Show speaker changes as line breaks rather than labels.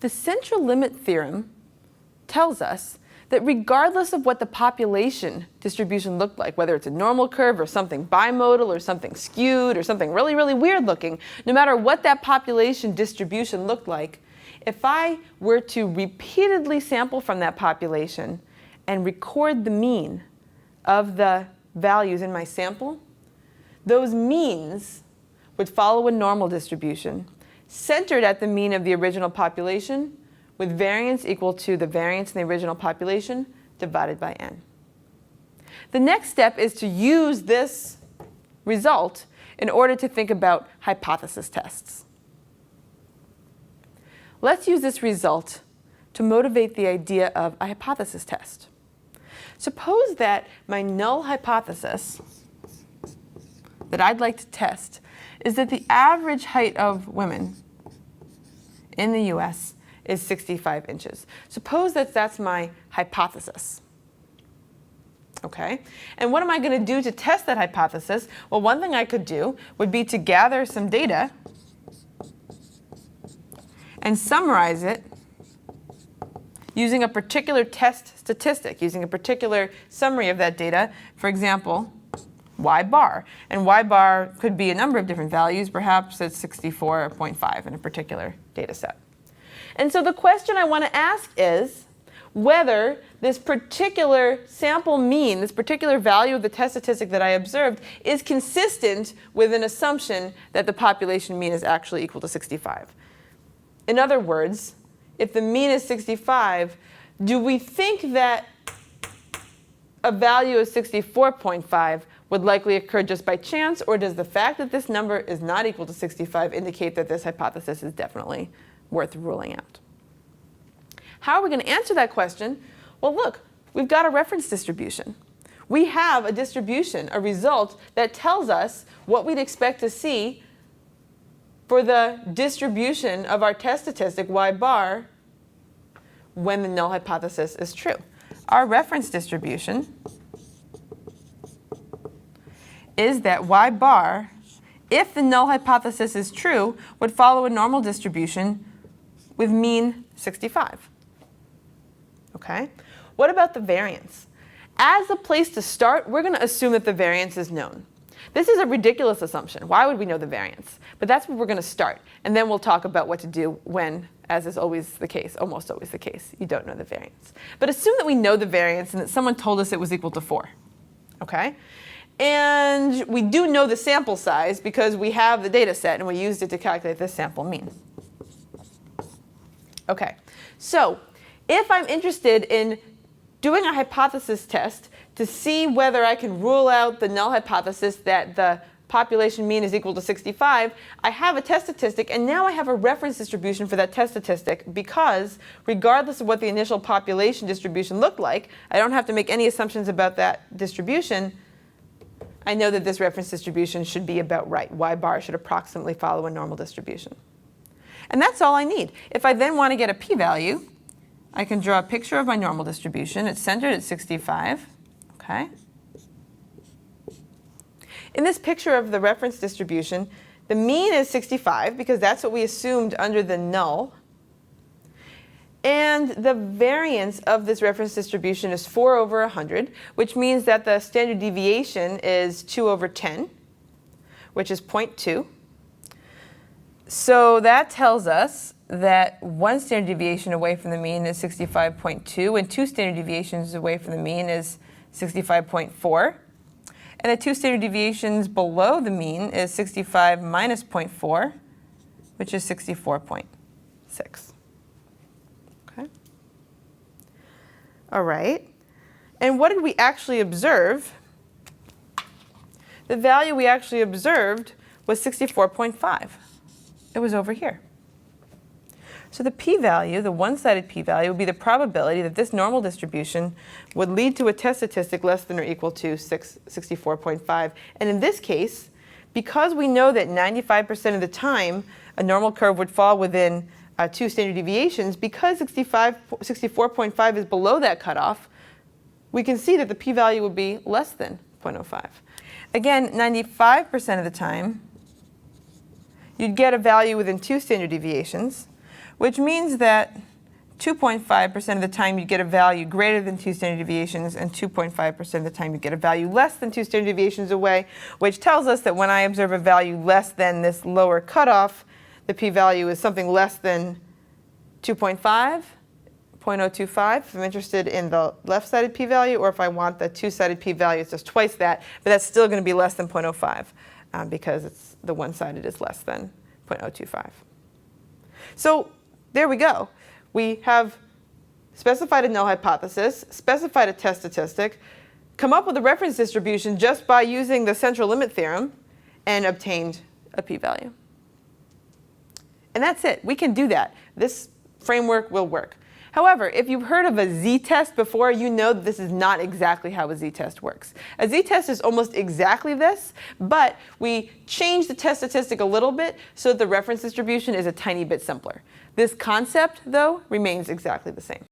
The central limit theorem tells us that regardless of what the population distribution looked like, whether it's a normal curve or something bimodal or something skewed or something really, really weird looking, no matter what that population distribution looked like, if I were to repeatedly sample from that population and record the mean of the values in my sample, those means would follow a normal distribution centered at the mean of the original population, with variance equal to the variance in the original population divided by n. The next step is to use this result in order to think about hypothesis tests. Let's use this result to motivate the idea of a hypothesis test. Suppose that my null hypothesis that I'd like to test is that the average height of women in the US is 65 inches. Suppose that that's my hypothesis. Okay? And what am I going to do to test that hypothesis? Well, one thing I could do would be to gather some data and summarize it using a particular test statistic, using a particular summary of that data. For example, y bar. And y bar could be a number of different values. Perhaps it's 64.5 in a particular data set. And so the question I want to ask is whether this particular sample mean, this particular value of the test statistic that I observed, is consistent with an assumption that the population mean is actually equal to 65. In other words, if the mean is 65, do we think that a value of 64.5 would likely occur just by chance, or does the fact that this number is not equal to 65 indicate that this hypothesis is definitely worth ruling out? How are we going to answer that question? Well, look, we've got a reference distribution. We have a distribution, a result, that tells us what we'd expect to see for the distribution of our test statistic, y bar, when the null hypothesis is true. Our reference distribution is that y bar, if the null hypothesis is true, would follow a normal distribution with mean 65. Okay? What about the variance? As a place to start, we're going to assume that the variance is known. This is a ridiculous assumption. Why would we know the variance? But that's where we're going to start. And then we'll talk about what to do when, as is always the case, almost always the case, you don't know the variance. But assume that we know the variance and that someone told us it was equal to 4. Okay? And we do know the sample size because we have the data set and we used it to calculate this sample mean. Okay, so if I'm interested in doing a hypothesis test to see whether I can rule out the null hypothesis that the population mean is equal to 65, I have a test statistic, and now I have a reference distribution for that test statistic because regardless of what the initial population distribution looked like, I don't have to make any assumptions about that distribution. I know that this reference distribution should be about right. Y bar should approximately follow a normal distribution. And that's all I need. If I then want to get a p-value, I can draw a picture of my normal distribution. It's centered at 65. Okay. In this picture of the reference distribution, the mean is 65 because that's what we assumed under the null. And the variance of this reference distribution is 4 over 100, which means that the standard deviation is 2 over 10, which is 0.2. So that tells us that one standard deviation away from the mean is 65.2, and 2 standard deviations away from the mean is 65.4. And the 2 standard deviations below the mean is 65 minus 0.4, which is 64.6. Okay. All right. And what did we actually observe? The value we actually observed was 64.5. It was over here. So the p-value, the one-sided p-value, would be the probability that this normal distribution would lead to a test statistic less than or equal to 64.5. And in this case, because we know that 95% of the time a normal curve would fall within 2 standard deviations, because 64.5 is below that cutoff, we can see that the p-value would be less than 0.05. Again, 95% of the time, you'd get a value within 2 standard deviations, which means that 2.5% of the time you get a value greater than 2 standard deviations, and 2.5% of the time you get a value less than 2 standard deviations away, which tells us that when I observe a value less than this lower cutoff, the p-value is something less than 2.5, 0.025, if I'm interested in the left-sided p-value, or if I want the two-sided p-value, it's just twice that, but that's still going to be less than 0.05 because the one-sided is less than 0.025. So there we go. We have specified a null hypothesis, specified a test statistic, come up with a reference distribution just by using the central limit theorem, and obtained a p-value. And that's it. We can do that. This framework will work. However, if you've heard of a z-test before, you know that this is not exactly how a z-test works. A z-test is almost exactly this, but we change the test statistic a little bit so that the reference distribution is a tiny bit simpler. This concept, though, remains exactly the same.